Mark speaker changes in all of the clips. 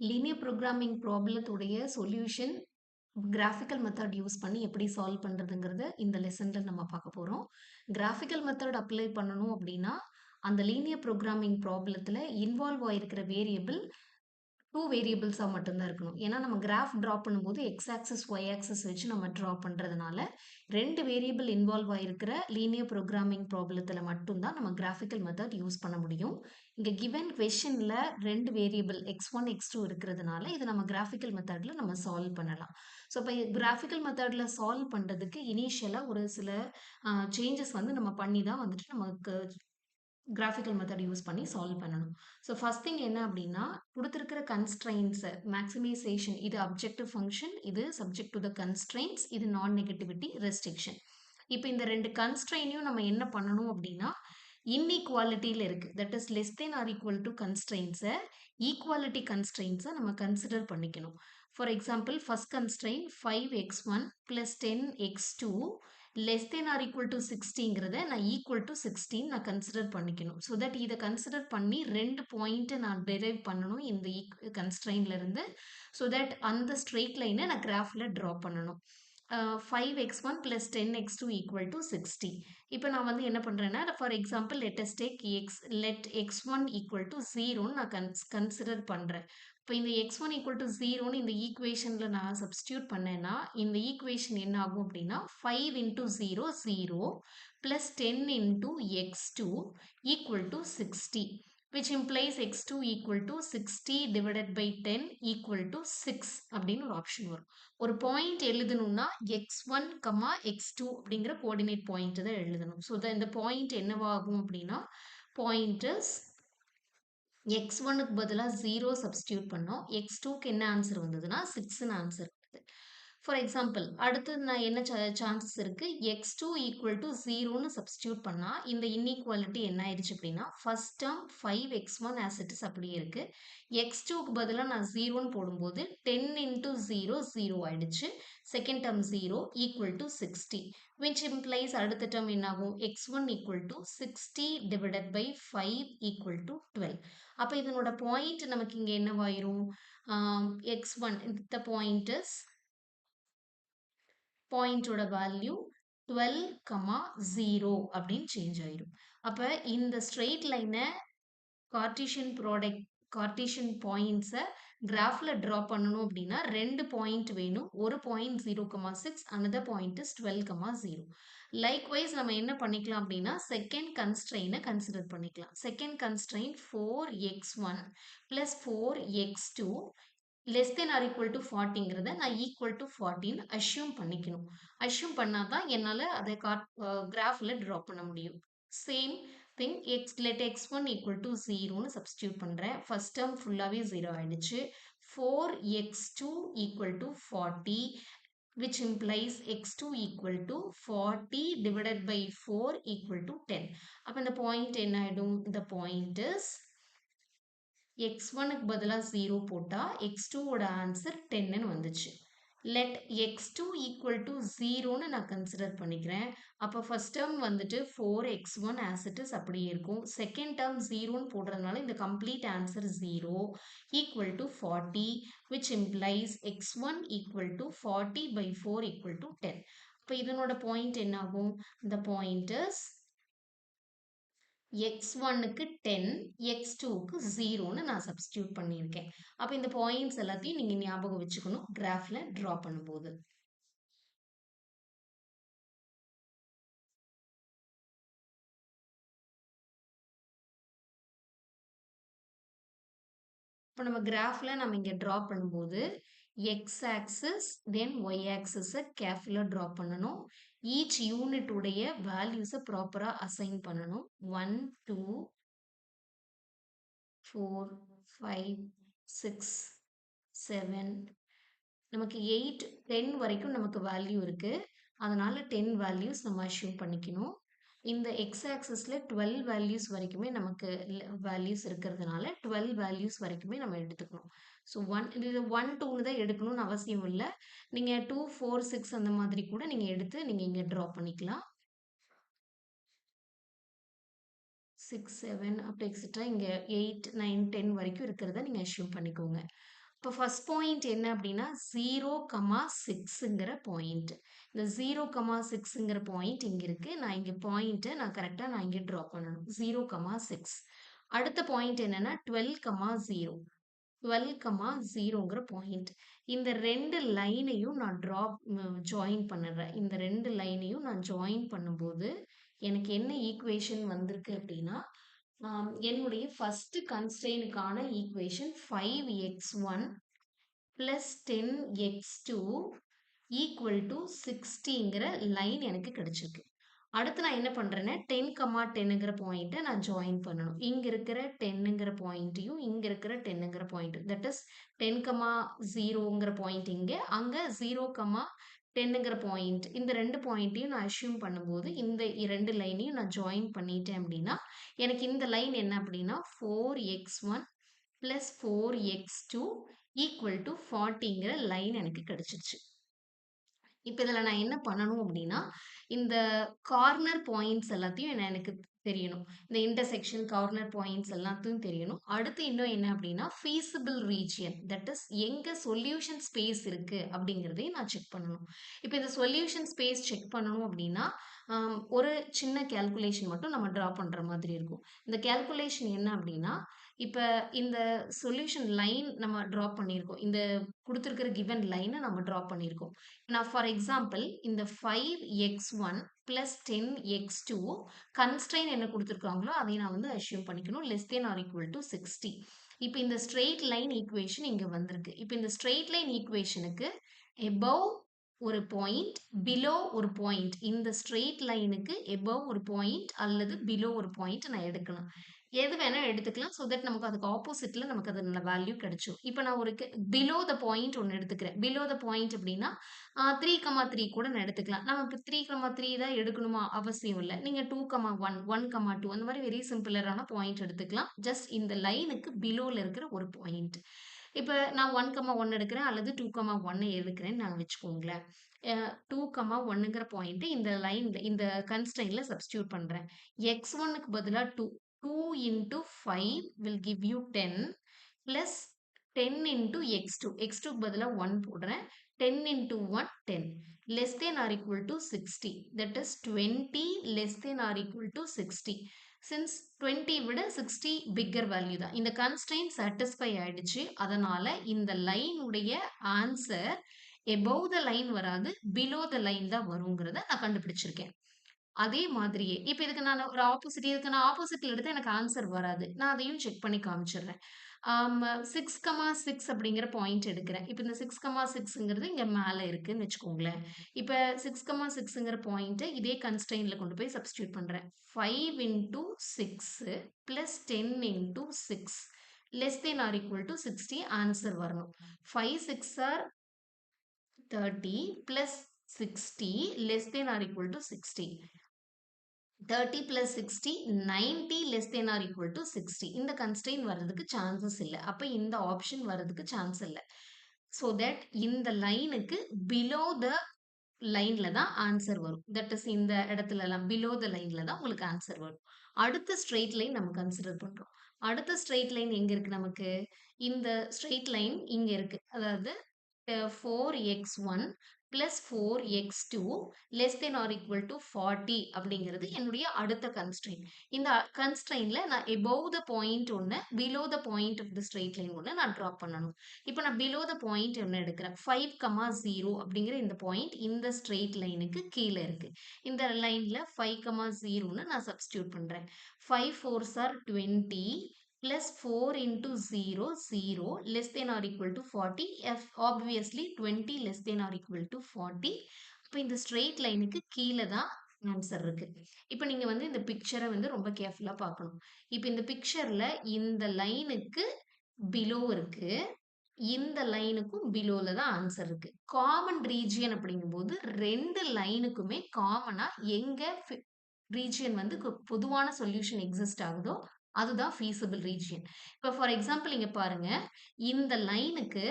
Speaker 1: Linear programming ப்ராப்ளத்துடைய solution graphical method use பண்ணி எப்படி சால்வ் பண்ணுறதுங்கிறத இந்த லெசனில் நம்ம பார்க்க போகிறோம். கிராஃபிக்கல் மெத்தட் அப்ளை பண்ணணும் அப்படின்னா அந்த லீனியர் ப்ரோக்ராமிங் ப்ராப்ளத்தில் இன்வால்வ் ஆகிருக்கிற வேரியபிள் 2 வேரியபிள்ஸா மட்டும் தான் இருக்கணும். ஏன்னா நம்ம கிராஃப் டிரா பண்ணும்போது எக்ஸ் ஆக்சிஸ், ஒய் ஆக்சிஸ் வச்சு நம்ம டிரா பண்றதுனால 2 வேரியபிள் இன்வால்வ் ஆயிருக்கிற லீனியர் ப்ரோக்ராமிங் ப்ராப்ளத்துல மட்டும் தான் நம்ம கிராஃபிக்கல் மெத்தட் யூஸ் பண்ண முடியும். இங்க கிவன் கொஸ்டின்ல 2 வேரியபிள் x1, x2 இருக்கிறதுனால இதை நம்ம கிராஃபிக்கல் மெத்தட்ல நம்ம சால்வ் பண்ணலாம். ஸோ இப்போ கிராஃபிக்கல் மெத்தட்ல சால்வ் பண்றதுக்கு இனிஷியலா ஒரு சில சேஞ்சஸ் வந்து நம்ம பண்ணி தான் வந்துட்டு நமக்கு கிராஃபிக்கல் மெத்தட் யூஸ் பண்ணி சால்வ் பண்ணணும். ஸோ ஃபர்ஸ்ட் திங் என்ன அப்படின்னா கொடுத்துருக்கிற கன்ஸ்ட்ரெயின்ஸை மேக்ஸிமைசேஷன், இது அப்ஜெக்டிவ் ஃபங்க்ஷன், இது சப்ஜெக்ட் டு த கன்ஸ்ட்ரெயின்ஸ், இது நான் நெகட்டிவிட்டி ரெஸ்ட்ரிக்ஷன். இப்போ இந்த ரெண்டு கன்ஸ்ட்ரெயினையும் நம்ம என்ன பண்ணணும் அப்படின்னா இன்இக்வாலிட்டியில் இருக்கு, that is less than or equal to கன்ஸ்ட்ரெயின்ஸை ஈக்குவாலிட்டி கன்ஸ்ட்ரெயின்ஸை நம்ம கன்சிடர் பண்ணிக்கணும். For example first constraint 5x1 + 10x2 less than or equal to 60ங்கிறத நான் ஈக்குவல் டு 16 நான் கன்சிடர் பண்ணிக்கணும். ஸோ தட் இதை கன்சிடர் பண்ணி 2 பாயிண்ட்டை நான் டெரைவ் பண்ணணும் இந்த கன்ஸ்ட்ரெயின்ல இருந்து. ஸோ தட் அந்த ஸ்ட்ரெயிட் லைனை நான் கிராஃபில் ட்ரா பண்ணணும். 5x1 + 10x2 = 60. இப்போ நான் வந்து என்ன பண்ணுறேன்னா ஃபார் எக்ஸாம்பிள் let x1 = 0 நான் கன்சிடர் பண்ணுறேன். இப்போ இந்த x1 = 0ன்னு இந்த ஈக்குவேஷனில் நான் சப்ஸ்டியூட் பண்ணேன்னா இந்த ஈக்குவேஷன் என்ன ஆகும் அப்படின்னா 5 × 0 0 + 10 × x2 = 60, which implies x2 = 60 / 10 = 6 அப்படின்னு ஒரு ஆப்ஷன் வரும். ஒரு பாயிண்ட் எழுதணும்னா x1, x2 அப்படிங்கிற கோஆர்டினேட் பாயிண்ட் தான் எழுதணும். ஸோ இந்த பாயிண்ட் என்னவாகும் அப்படின்னா பாயிண்டர்ஸ் x1க்கு பதிலாக 0 சப்ஸ்டியூட் பண்ணோம், x2க்கு என்ன ஆன்சர் வந்ததுன்னா 6ன்னு ஆன்சர் வருது. ஃபார் எக்ஸாம்பிள் அடுத்தது நான் என்ன சான்சஸ் இருக்கு, x2 = 0ன்னு சப்ஸ்டியூட் பண்ணா இந்த இன்இக்வாலிட்டி என்ன ஆயிடுச்சு அப்படின்னா first term 5x1 as it is அப்படியே இருக்கு, x2க்கு பதிலாக நான் 0ன்னு போடும்போது 10 × 0 0 ஆயிடுச்சு, செகண்ட் டேர்ம் 0 = 60, which implies அடுத்த டேர்ம் என்ன ஆகும், x1 = 60 / 5 = 12. அப்போ இதனோட பாயிண்ட் நமக்கு இங்க என்னவாயிரும், x1 இந்த பாயிண்ட் இஸ் பாயிண்டோட வேல்யூ 12, 0 அப்படின்னு சேஞ்ச் ஆயிரும். அப்போ இந்த ஸ்ட்ரெயிட் லைனை கார்ட்டீசியன் பாயிண்ட்ஸை கிராஃபில் ட்ரா பண்ணணும் அப்படின்னா 2 பாயிண்ட் வேணும். ஒரு point 0,6, another point is 12,0. Likewise நம்ம என்ன பண்ணிக்கலாம் அப்படின்னா செகண்ட் கன்ஸ்ட்ரெயினை கன்சிடர் பண்ணிக்கலாம். Second constraint 4x1 + 4x2 less than or equal to 40ங்கிறத நான் ஈக்குவல் டு 40ன்னு அஷ்யூம் பண்ணிக்கணும். அஷ்யூம் பண்ணாதான் என்னால் அதை கிராஃபில் ட்ரா பண்ண முடியும். சேம் திங் let x1 = 0ன்னு சப்ஸ்டியூட் பண்ணுறேன். ஃபர்ஸ்ட் டேர்ம் ஃபுல்லாகவே 0 ஆயிடுச்சு. 4x2 = 40, which implies x2 = 40 / 4 = 10. அப்போ இந்த பாயிண்ட் என்ன ஆயிடும், இந்த பாயிண்ட் இஸ் x1க்கு பதிலாக 0 போட்டால் x2ஓட ஆன்சர் 10ன்னு வந்துச்சு. let x2 = 0ன்னு நான் கன்சிடர் பண்ணிக்கிறேன். அப்போ ஃபர்ஸ்ட் டேர்ம் வந்துட்டு 4x1 as it is அப்படியே இருக்கும். செகண்ட் டேர்ம் 0ன்னு போடுறதுனால இந்த complete answer 0 = 40, which implies x1 = 40 / 4 = 10. அப்போ இதனோட பாயிண்ட் என்ன ஆகும், இந்த பாயிண்ட் இஸ் x1க்கு 10, x2க்கு 0ன்னு நான் சப்ஸ்டியூட் பண்ணியிருக்கேன். அப்போ இந்த பாயிண்ட்ஸ் எல்லாத்தையும் நீங்க ஞாபகம் வச்சுக்கணும் கிராஃப்ல டிரா பண்ணும்போது. இப்போ நம்ம கிராஃப்ல நம்ம இங்க டிரா பண்ணும்போது x ஆக்சிஸ் தென் y ஆக்சிஸை கேர்ஃபுல்லாக டிரா பண்ணணும். ஈச் யூனிட் உடைய வேல்யூஸை ப்ராப்பராக அசைன் பண்ணணும். 1 2 4 5 6 7 நமக்கு 8 10 வரைக்கும் நமக்கு வேல்யூ இருக்கு. அதனால 10 வேல்யூஸ் நம்ம அஷ்யூம் பண்ணிக்கணும். இந்த எக்ஸ் ஆக்சிஸ்ல 12 வேல்யூஸ் வரைக்குமே நமக்கு வேல்யூஸ் இருக்கிறதுனால 12 வேல்யூஸ் வரைக்குமே நம்ம எடுத்துக்கணும். ஸோ 1 இது 1 2ன்னு தான் எடுக்கணும்னு அவசியம் இல்லை. நீங்க 2 4 6 அந்த மாதிரி கூட நீங்க எடுத்து நீங்க இங்க ட்ரா பண்ணிக்கலாம். 6 7 அப்படி எக்ஸெட்ரா இங்க 8 9 10 வரைக்கும் இருக்கிறத நீங்க அஷ்யூம் பண்ணிக்கோங்க. இப்போ ஃபர்ஸ்ட் பாயிண்ட் என்ன அப்படின்னா 0,6ங்கிற பாயிண்ட். இந்த 0,6ங்கிற பாயிண்ட் இங்க இருக்கு. நான் இங்க பாயிண்ட்டை நான் இங்க ட்ரா பண்ணணும். 0,6. அடுத்த பாயிண்ட் என்னன்னா 12,0. 12,0ங்கிற பாயிண்ட். இந்த ரெண்டு லைனையும் நான் ஜாயின் பண்ணுறேன். இந்த ரெண்டு லைனையும் நான் ஜாயின் பண்ணும்போது எனக்கு என்ன ஈக்குவேஷன் வந்திருக்கு அப்படின்னா, என்னுடைய ஃபர்ஸ்ட் கன்ஸ்ட்ரெயினுக்கான equation 5x1 plus 10x2 equal to 60ங்கிற லைன் எனக்கு கிடைச்சிருக்கு. அடுத்து நான் என்ன பண்றேன்னா 10,10ங்கிற பாயிண்ட்டை நான் ஜாயின் பண்ணணும். இங்க இருக்கிற 10ங்கிற பாயிண்ட்டையும் இங்க இருக்கிற 10ங்கிற பாயிண்ட், தட் இஸ் 10,0ங்கிற பாயிண்ட் இங்க, அங்க 0,10ங்கிற பாயிண்ட், இந்த ரெண்டு பாயிண்ட்டையும் நான் அஸ்யூம் பண்ணும்போது இந்த இரண்டு லைனையும் நான் ஜாயின் பண்ணிட்டேன் அப்படின்னா எனக்கு இந்த லைன் என்ன அப்படின்னா 4x1 plus 4x2 equal to 40ங்கிற லைன் எனக்கு கிடைச்சிருச்சு. இப்போ இதில் நான் என்ன பண்ணணும் அப்படின்னா இந்த கார்னர் பாயிண்ட்ஸ் எல்லாத்தையும் எனக்கு தெரியணும். இந்த இன்டர்செக்ஷன் கார்னர் பாயிண்ட்ஸ் எல்லாத்தையும் தெரியணும். அடுத்து இன்னும் என்ன அப்படின்னா feasible region, தட் இஸ் எங்க சொல்யூஷன் ஸ்பேஸ் இருக்கு அப்படிங்கிறதையும் நான் செக் பண்ணணும். இப்போ இந்த சொல்யூஷன் ஸ்பேஸ் செக் பண்ணணும் அப்படின்னா ஒரு சின்ன கேல்குலேஷன் மட்டும் நம்ம ட்ரா பண்ற மாதிரி இருக்கும். இந்த கேல்குலேஷன் என்ன அப்படின்னா, இப்போ இந்த சொல்யூஷன் லைன் நம்ம ட்ரா பண்ணியிருக்கோம். இந்த கொடுத்துருக்கிற கிவன் லைனை நம்ம ட்ரா பண்ணியிருக்கோம். நான் ஃபார் எக்ஸாம்பிள் இந்த 5x1 plus 10x2 கன்ஸ்ட்ரெயின் என்ன கொடுத்துருக்காங்களோ அதை நான் வந்து அஸ்யூம் பண்ணிக்கணும் less than or equal to 60. இப்போ இந்த ஸ்ட்ரெயிட் லைன் ஈக்குவேஷன் இங்க வந்திருக்கு. இப்போ இந்த ஸ்ட்ரெயிட் லைன் ஈக்குவேஷனுக்கு above ஒரு பாயிண்ட், பிலோ ஒரு பாயிண்ட், இந்த ஸ்ட்ரெயிட் லைனுக்கு above ஒரு பாயிண்ட் அல்லது பிலோ ஒரு பாயிண்ட் நான் எடுக்கலாம். எது வேணா எடுத்துக்கலாம். ஸோ தட் நமக்கு அதுக்கு ஆப்போசிட்ல நமக்கு அதோட வேல்யூ கிடைச்சும். இப்போ நான் ஒரு பிலோ த பாயிண்ட் ஒன்று எடுத்துக்கிறேன். பிலோ த பாயிண்ட் அப்படின்னா 3,3 கூட நான் எடுத்துக்கலாம். நம்ம இப்போ 3,3 தான் எடுக்கணுமா அவசியம் இல்லை. நீங்கள் 2,1, 1,2 அந்த மாதிரி வெரி சிம்பிளரான பாயிண்ட் எடுத்துக்கலாம். ஜஸ்ட் இந்த லைனுக்கு பிலோவில் இருக்கிற ஒரு பாயிண்ட். இப்போ நான் 1,1 எடுக்கிறேன் அல்லது 2,1 எடுக்கிறேன்னு நான் வச்சுக்கோங்களேன். 2,1ங்கிற பாயிண்ட் இந்த லைன்ல இந்த கன்ஸ்ட்ரெயின்ல சப்ஸ்டியூட் பண்றேன். x1க்கு பதிலா 2. 2 into 5 will give you 10 plus 10 into x2. x2க்கு பதிலா 1 போடுறேன். 10 into 1, 10. Less than or equal to 60. That is 20 less than or equal to 60. Since 20 விட 60 bigger value தான். இந்த constraint satisfy ஆயிடுச்சு. அதனால இந்த லைன் உடைய ஆன்சர் above the line வராது, below the line தான் வருங்கிறத நான் கண்டுபிடிச்சிருக்கேன். அதே மாதிரியே இப்போ இதுக்கு நான் ஒரு இதுக்கு நான் ஆப்போசிட்ல எடுத்தா எனக்கு ஆன்சர் வராது. நான் அதையும் செக் பண்ணி காமிச்சிடுறேன். 6,6 அப்படிங்கிற பாயிண்ட் எடுக்கிறேன். இப்போ இந்த 6,6ங்கிறது இங்க மேல இருக்குன்னு வச்சுக்கோங்களேன். இப்போ 6,6ங்கிற பாயிண்ட் இதே கன்ஸ்ட்ரெயின்ல கொண்டு போய் சப்ஸ்டியூட் பண்றேன். 5 into 6 plus 10 into 6 less than or equal to 60 answer வரணும். 5 6 are 30 plus 60 less than or equal to 60. 30 plus 60, 90 less than or equal to 60. இந்த constraint வர்றதுக்கு chances இல்லை. அப்ப இந்த option வர்றதுக்கு chance இல்லை. So that இந்த லைனுக்கு below the லைன்ல தான் ஆன்சர் வரும். தட் இஸ் இந்த இடத்துல எல்லாம் below the லைன்ல தான் உங்களுக்கு ஆன்சர் வரும். அடுத்த ஸ்ட்ரெயிட் லைன் நம்ம கன்சிடர் பண்றோம். அடுத்த ஸ்ட்ரெயிட் லைன் எங்க இருக்கு நமக்கு? இந்த ஸ்ட்ரெயிட் லைன் இங்க இருக்கு. அதாவது 4x1 plus 4x2 less than or equal to 40 அப்படிங்கிறது என்னுடைய அடுத்த constraint. இந்த constraintல நான் above the point ஒன்று, below the point of the straight line ஒன்று நான் drop பண்ணணும். இப்போ நான் below the point ஒன்று எடுக்கிறேன். 5,0 அப்படிங்கிற இந்த point இந்த straight lineக்கு கீழே இருக்கு. இந்த லைன்ல 5,0ன்னு நான் substitute பண்றேன். 5 4s are 20 plus 4 into 0, 0 less than or equal to 40. Obviously 20 less than or equal to 40. இப்போ இந்த straight lineக்கு கீழே தான் ஆன்சர் இருக்கு. இப்போ நீங்க வந்து இந்த பிக்சரை வந்து ரொம்ப கேர்ஃபுல்லா பார்க்கணும். இப்போ இந்த பிக்சர்ல இந்த லைனுக்கு பிலோ இருக்கு, இந்த லைனுக்கும் பிலோல தான் ஆன்சர் இருக்கு. காமன் ரீஜியன் அப்படிங்கும்போது ரெண்டு லைனுக்குமே காமனா எங்க ரீஜியன் வந்து பொதுவான சொல்யூஷன் எக்ஸிஸ்ட் ஆகுதோ அதுதான் feasible region. இப்போ ஃபார் எக்ஸாம்பிள் இங்க பாருங்க, இந்த லைனுக்கு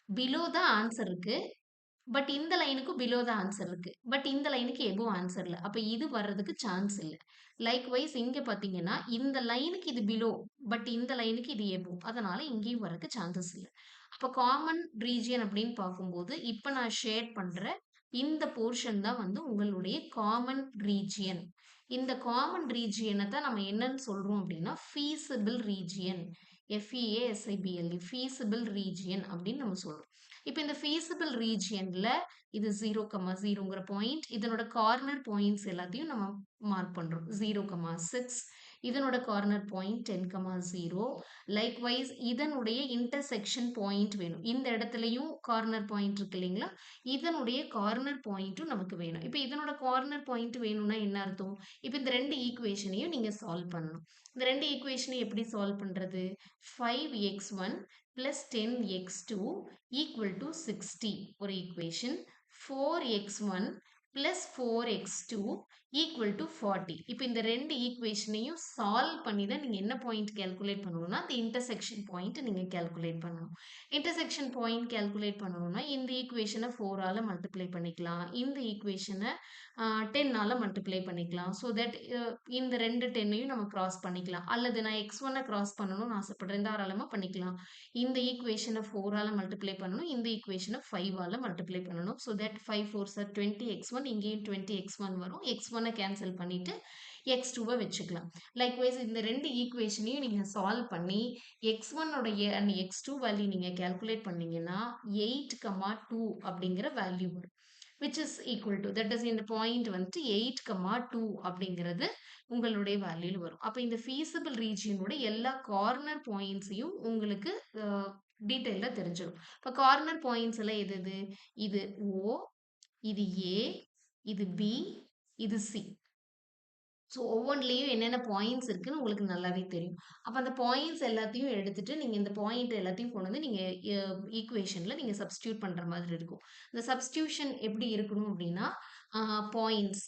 Speaker 1: பிலோ தான் ஆன்சர் இருக்கு, பட் இந்த லைனுக்கு பிலோ தான் ஆன்சர் இருக்கு. பட் இந்த லைனுக்கு எபோவ் ஆன்சர் இல்ல. அப்ப இது வர்றதுக்கு சான்ஸ் இல்ல. லைக்வைஸ் இங்க பார்த்தீங்கன்னா, இந்த லைனுக்கு இது பிலோ. பட் இந்த லைனுக்கு இது எபோவ். அதனால இங்கேயும் வரக்கு சான்சஸ் இல்ல. அப்ப காமன் ரீஜியன் அப்படின்னு பார்க்கும்போது, இப்ப நான் ஷேட் பண்ற இந்த போர்ஷன் தான் வந்து உங்களுடைய காமன் ரீஜியன். இந்த காமன் ரீஜியன தான் நம்ம என்னன்னு சொல்றோம் அப்படின்னா, feasible region. FEASIBLE feasible region அப்படின்னு நம்ம சொல்றோம். இப்ப இந்த ஃபீசிபிள் ரீஜியன்ல இது 0,0ங்கிற பாயிண்ட். இதனோட கார்னர் பாயிண்ட்ஸ் எல்லாத்தையும் நம்ம மார்க் பண்றோம். 0,6 இதனோட கார்னர் பாயிண்ட் 10,0. லைக்வைஸ் இதனுடைய இன்டர்செக்ஷன் பாயிண்ட் வேணும். இந்த இடத்துலயும் கார்னர் பாயிண்ட் இருக்கு இல்லைங்களா? இதனுடைய கார்னர் பாயிண்ட்டும் நமக்கு வேணும். இப்ப இதனோட கார்னர் பாயிண்ட் வேணும்னா என்ன அர்த்தம்? இப்ப இந்த 2 ஈக்குவேஷனையும் நீங்க சால்வ் பண்ணணும். இந்த 2 ஈக்குவேஷனையும் எப்படி சால்வ் பண்றது? 5x1 plus 10x2 equal to 60 ஒரு equation. 4x1 plus 4x2 equal to 40. இப்போ இந்த ரெண்டு ஈக்குவேஷனையும் சால்வ் பண்ணி தான் நீங்க என்ன பாயிண்ட் கால்குலேட் பண்ணணும்னா அந்த இன்டர்செக்ஷன் பாயிண்ட் நீங்க கால்குலேட் பண்ணணும். இன்டர்செக்ஷன் பாயிண்ட் கால்குலேட் பண்ணணும்னா இந்த ஈக்குவேஷனை 4ஆல மல்டிப்ளை பண்ணிக்கலாம். இந்த ஈக்குவேஷனை 10ஆல மல்டிப்ளை பண்ணிக்கலாம். ஸோ தட் இந்த ரெண்டு 10ஐயும் நம்ம கிராஸ் பண்ணிக்கலாம். அல்லது நான் x1 கிராஸ் பண்ணணும்னு ஆசைப்படுறேன், தாராளமா பண்ணிக்கலாம். இந்த ஈக்குவேஷனை 4ஆல மல்டிப்ளை பண்ணணும். இந்த ஈக்குவேஷனை 5ஆல மல்டிப்ளை பண்ணணும். So that 5 4s are 20x1, இங்கேயும் 20x1 வரும். x1 கேன்சல் பண்ணிட்டு x2 வச்சுக்கலாம். லைக்வைஸ் இந்த ரெண்டு ஈக்குவேஷனையும் நீங்க சால்வ் பண்ணி x1 உடைய அண்ட் x2 வேல்யூ நீங்க கால்குலேட் பண்ணீங்கன்னா 8,2 அப்படிங்கிற வேல்யூ வரும். which is equal to that is இந்த பாயிண்ட் வந்துட்டு 8,2 அப்படிங்கிறது உங்களுடைய வேல்யூல வரும். அப்ப இந்த feasible regionோட எல்லா கார்னர் பாயிண்ட்ஸையும் உங்களுக்கு டீட்டெயிலா தெரிஞ்சிடும். இப்ப கார்னர் பாயிண்ட்ஸ் எல்லாம் எது எது? இது O, இது A, இது B, இது C. ஸோ ஒவ்வொன்றிலையும் என்னென்ன பாயிண்ட்ஸ் இருக்குன்னு உங்களுக்கு நல்லாவே தெரியும். அப்போ அந்த பாயிண்ட்ஸ் எல்லாத்தையும் எடுத்துட்டு நீங்க இந்த பாயிண்ட் எல்லாத்தையும் கொண்டு வந்து நீங்க ஈக்குவேஷன்ல நீங்க சப்ஸ்டியூட் பண்ற மாதிரி இருக்கும். இந்த சப்ஸ்டியூஷன் எப்படி இருக்கணும் அப்படின்னா பாயிண்ட்ஸ்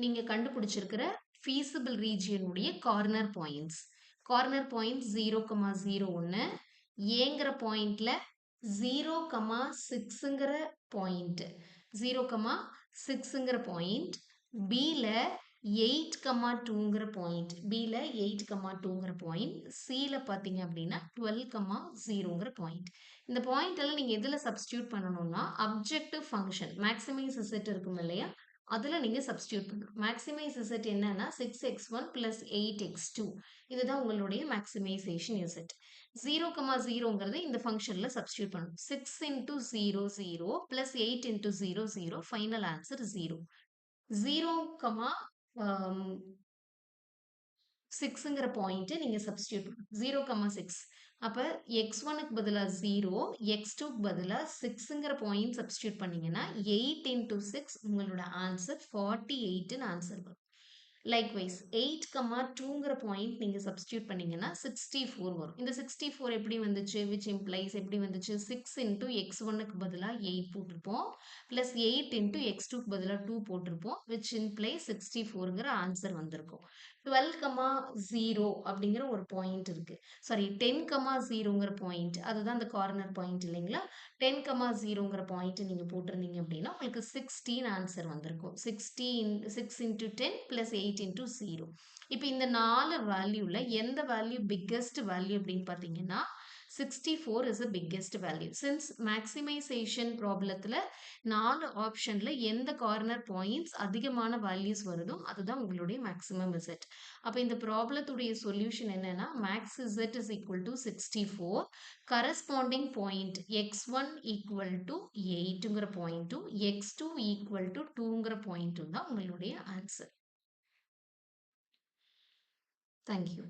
Speaker 1: நீங்க கண்டுபிடிச்சிருக்கிற feasible ரீஜியனுடைய கார்னர் பாயிண்ட்ஸ். கார்னர் பாயிண்ட் 0,01 ஏங்கிற பாயிண்ட்ல 0,6ங்கிற பாயிண்ட் 0,6ங்கிற பாயிண்ட் பில 8,2ங்கிற பாயிண்ட் பில 8,2ங்கிற பாயிண்ட் சில பார்த்தீங்க அப்படின்னா 12,0ங்கிற பாயிண்ட். இந்த பாயிண்ட் எல்லாம் நீங்க எதுல சப்ஸ்டியூட் பண்ணணும்னா அப்ஜெக்டிவ் ஃபங்க்ஷன் மேக்ஸிமைஸ் செட் இருக்கும் இல்லையா, அதுல நீங்க சப்ஸ்டியூட் பண்ணணும். மேக்ஸிமைஸ் செட் என்னன்னா 6x1 plus 8x2 இதுதான் உங்களுடைய மேக்ஸிமைசேஷன் செட். 0,0ங்கிறது இந்த ஃபங்க்ஷன்ல சப்ஸ்டியூட் பண்ணணும். 6 into 0 0 plus 8 into 0 0 final answer 0. 0,6ங்கிற point நீங்க சப்ஸ்டியூட் பண்ணணும். 0,6 அப்ப x1க்கு பதிலா 0, x2க்கு பதிலா 6ங்கிற பாயிண்ட் சப்ஸ்டியூட் பண்ணீங்கன்னா 8 into 6 உங்களோட ஆன்சர் 48ன்னு ஆன்சர் வரும். லைக்வைஸ் 8,2ங்கிற பாயிண்ட் நீங்க சப்ஸ்டியூட் பண்ணீங்கன்னா 64 வரும். இந்த 64 எப்படி வந்துச்சு? which implies எப்படி வந்துச்சு? 6 into x1க்கு பதிலா 8 போட்டிருப்போம். plus 8 into x2க்கு பதிலா 2 போட்டிருப்போம். which implies 64ங்கிற ஆன்சர் வந்திருக்கும். 12,0 அப்படிங்கிற ஒரு பாயிண்ட் இருக்கு. சாரி 10,0ங்கிற பாயிண்ட் அதுதான் அந்த கார்னர் பாயிண்ட் இல்லைங்களா? 10,0ங்கிற பாயிண்ட் நீங்க போட்டிருந்தீங்க அப்படின்னா உங்களுக்கு 16 ஆன்சர் வந்திருக்கும். 6 into 10 plus 8 into 0. இப்போ இந்த 4 வேல்யூல எந்த வேல்யூ பிக்கெஸ்ட் வேல்யூ அப்படின்னு பார்த்தீங்கன்னா 64 is the biggest value. Since maximization ப்ராப்ளத்துல 4 ஆப்ஷன்ல எந்த கார்னர் பாயிண்ட்ஸ் அதிகமான வேல்யூஸ் வருதோ அதுதான் உங்களுடைய மேக்ஸிமம் இசட். அப்ப இந்த ப்ராப்ளத்துடைய சொல்யூஷன் என்னன்னா max z is equal to 64, corresponding point x1 equal to 8ங்கிற பாயிண்ட்டும் x2 equal to 2ங்கிற பாயிண்ட்டும் தான் உங்களுடைய ஆன்சர். Thank you.